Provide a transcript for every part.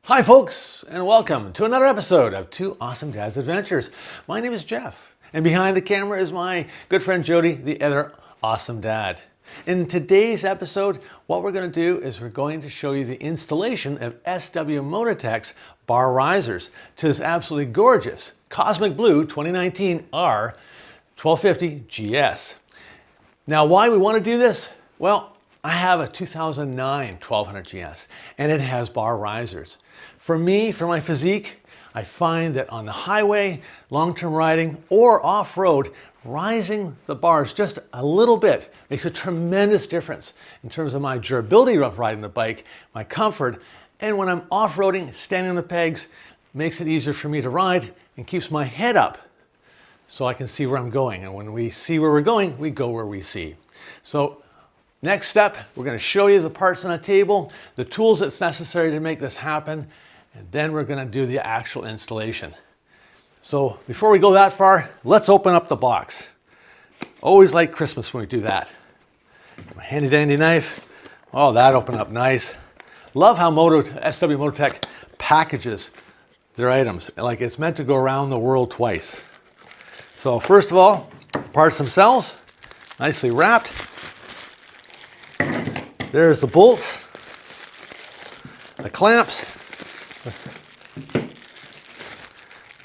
Hi folks, and welcome to another episode of Two Awesome Dads Adventures. My name is Jeff, and behind the camera is my good friend Jody, the other awesome dad. In today's episode, what we're going to do is we're going to show you the installation of SW-Motech's bar risers to this absolutely gorgeous Cosmic Blue 2019 R1250GS. Now, why we want to do this? Well, I have a 2009 1200GS and it has bar risers. For me, for my physique, I find that on the highway, long-term riding, or off-road, rising the bars just a little bit makes a tremendous difference in terms of my durability of riding the bike, my comfort, and when I'm off-roading, standing on the pegs, makes it easier for me to ride and keeps my head up so I can see where I'm going. And when we see where we're going, we go where we see. So next step, we're going to show you the parts on the table, the tools that's necessary to make this happen, and then we're going to do the actual installation. So before we go that far, let's open up the box. Always like Christmas when we do that. My handy dandy knife. Oh, that opened up nice. Love how SW-Motech packages their items. Like it's meant to go around the world twice. So first of all, the parts themselves, nicely wrapped. There's the bolts, the clamps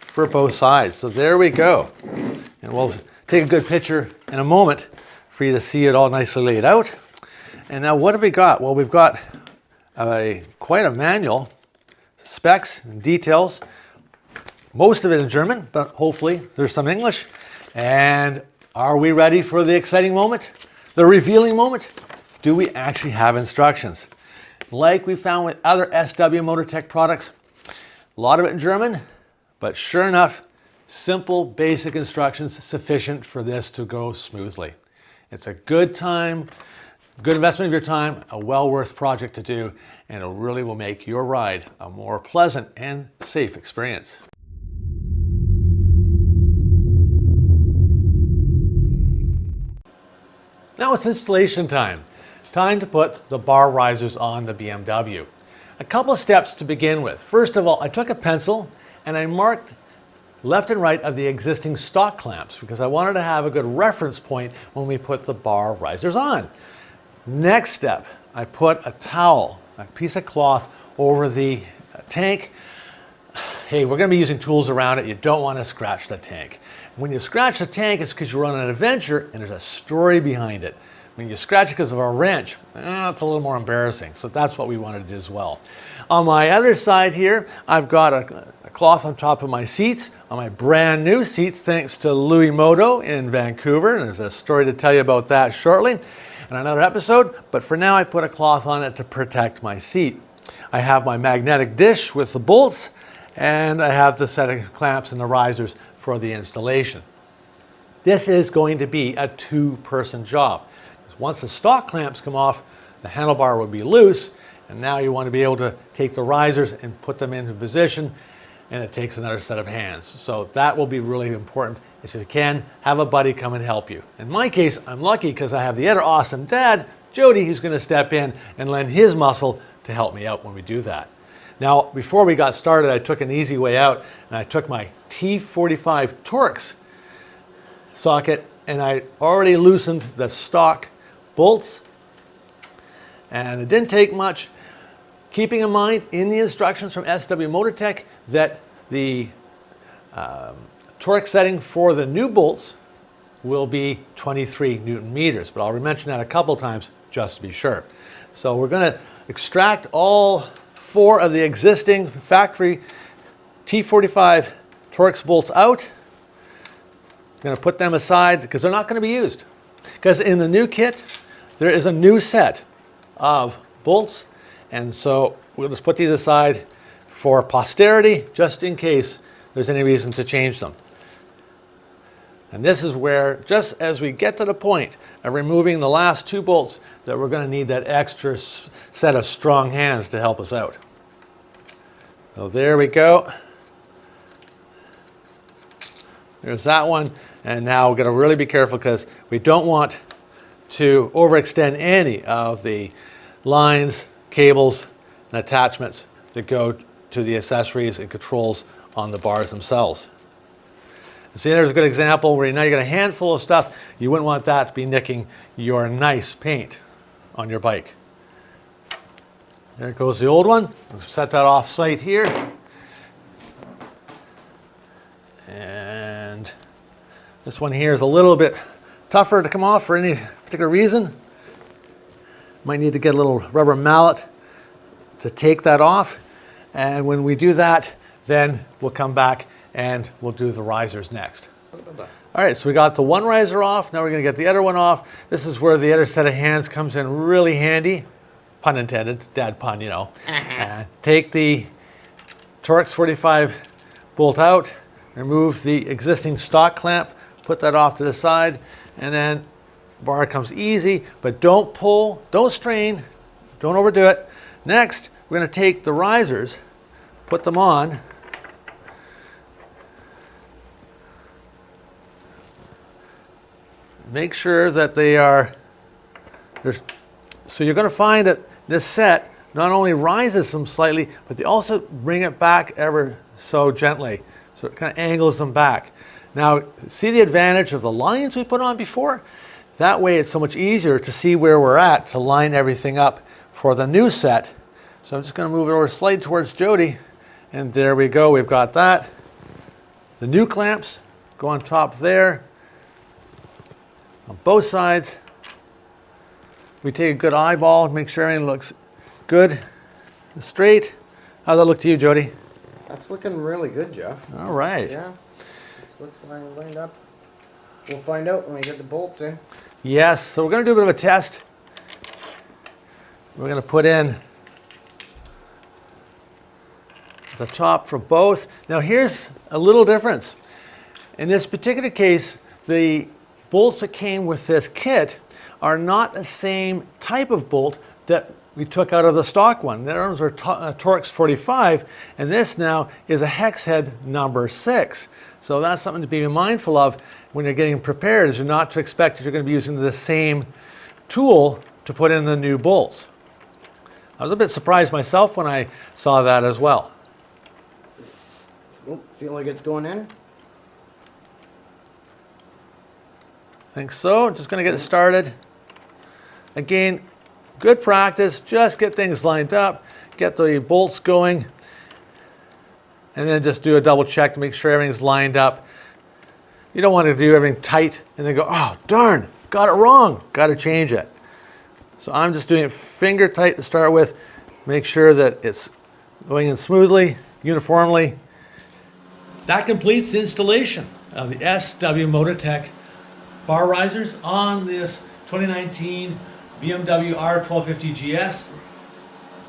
for both sides. So there we go. And we'll take a good picture in a moment for you to see it all nicely laid out. And now what have we got? Well, we've got quite a manual, specs and details, most of it in German, but hopefully there's some English. And are we ready for the exciting moment? The revealing moment? Do we actually have instructions? Like we found with other SW-Motech products, a lot of it in German, but sure enough, simple, basic instructions sufficient for this to go smoothly. It's a good time, good investment of your time, a well worth project to do, and it really will make your ride a more pleasant and safe experience. Now it's installation time. Time to put the bar risers on the BMW. A couple of steps to begin with. First of all, I took a pencil and I marked left and right of the existing stock clamps because I wanted to have a good reference point when we put the bar risers on. Next step, I put a towel, a piece of cloth over the tank. Hey, we're going to be using tools around it. You don't want to scratch the tank. When you scratch the tank, it's because you're on an adventure and there's a story behind it. When you scratch it because of a wrench, it's a little more embarrassing. So that's what we wanted to do as well. On my other side here, I've got a cloth on top of my seats, on my brand new seats, thanks to Louis Moto in Vancouver. And there's a story to tell you about that shortly in another episode. But for now, I put a cloth on it to protect my seat. I have my magnetic dish with the bolts, and I have the set of clamps and the risers for the installation. This is going to be a two-person job. Once the stock clamps come off, the handlebar will be loose, and now you want to be able to take the risers and put them into position, and it takes another set of hands. So that will be really important. If you can, have a buddy come and help you. In my case, I'm lucky because I have the other awesome dad, Jody, who's going to step in and lend his muscle to help me out when we do that. Now, before we got started, I took an easy way out, and I took my T45 Torx socket, and I already loosened the stock bolts, and it didn't take much. Keeping in mind in the instructions from SW-Motech that the torque setting for the new bolts will be 23 Newton meters, but I'll mention that a couple times just to be sure. So we're going to extract all four of the existing factory T45 Torx bolts out. I'm going to put them aside because they're not going to be used. Because in the new kit, there is a new set of bolts, and so we'll just put these aside for posterity, just in case there's any reason to change them. And this is where, just as we get to the point of removing the last two bolts, that we're going to need that extra set of strong hands to help us out. So there we go. There's that one. And now we're going to really be careful because we don't want to overextend any of the lines, cables, and attachments that go to the accessories and controls on the bars themselves. See, there's a good example where now you got a handful of stuff. You wouldn't want that to be nicking your nice paint on your bike. There goes the old one. Let's set that off site here. And this one here is a little bit tougher to come off for any particular reason. Might need to get a little rubber mallet to take that off. And when we do that, then we'll come back and we'll do the risers next. All right, so we got the one riser off. Now we're going to get the other one off. This is where the other set of hands comes in really handy. Pun intended, dad pun, you know. Take the Torx 45 bolt out, remove the existing stock clamp, put that off to the side, and then bar comes easy, but don't pull, don't strain, don't overdo it. Next, we're going to take the risers, put them on. Make sure that they are, so you're going to find that this set not only rises them slightly, but they also bring it back ever so gently. So it kind of angles them back. Now, see the advantage of the lines we put on before? That way it's so much easier to see where we're at to line everything up for the new set. So I'm just going to move it over slightly towards Jody. And there we go, we've got that. The new clamps go on top there. On both sides, we take a good eyeball, make sure everything looks good and straight. How's that look to you, Jody? That's looking really good, Jeff. All right. Yeah, this looks lined up. We'll find out when we get the bolts in. Yes, so we're going to do a bit of a test. We're going to put in the top for both. Now here's a little difference. In this particular case, the bolts that came with this kit are not the same type of bolt that we took out of the stock one. Those are Torx 45, and this now is a hex head number 6. So that's something to be mindful of when you're getting prepared, is you're not to expect that you're going to be using the same tool to put in the new bolts. I was a bit surprised myself when I saw that as well. Oh, feel like it's going in? I think so. Just going to get it started. Again, good practice. Just get things lined up, get the bolts going, and then just do a double check to make sure everything's lined up. You don't want to do everything tight and then go, oh, darn, got it wrong. Got to change it. So I'm just doing it finger tight to start with. Make sure that it's going in smoothly, uniformly. That completes the installation of the SW-Motech bar risers on this 2019 BMW R1250GS.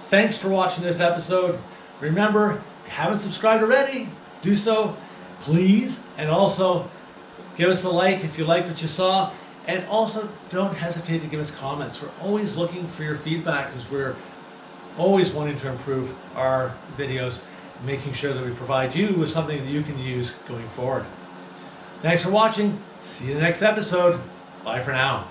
Thanks for watching this episode. Remember, if you haven't subscribed already, do so, please. And also, give us a like if you liked what you saw. And also, don't hesitate to give us comments. We're always looking for your feedback because we're always wanting to improve our videos, making sure that we provide you with something that you can use going forward. Thanks for watching. See you in the next episode. Bye for now.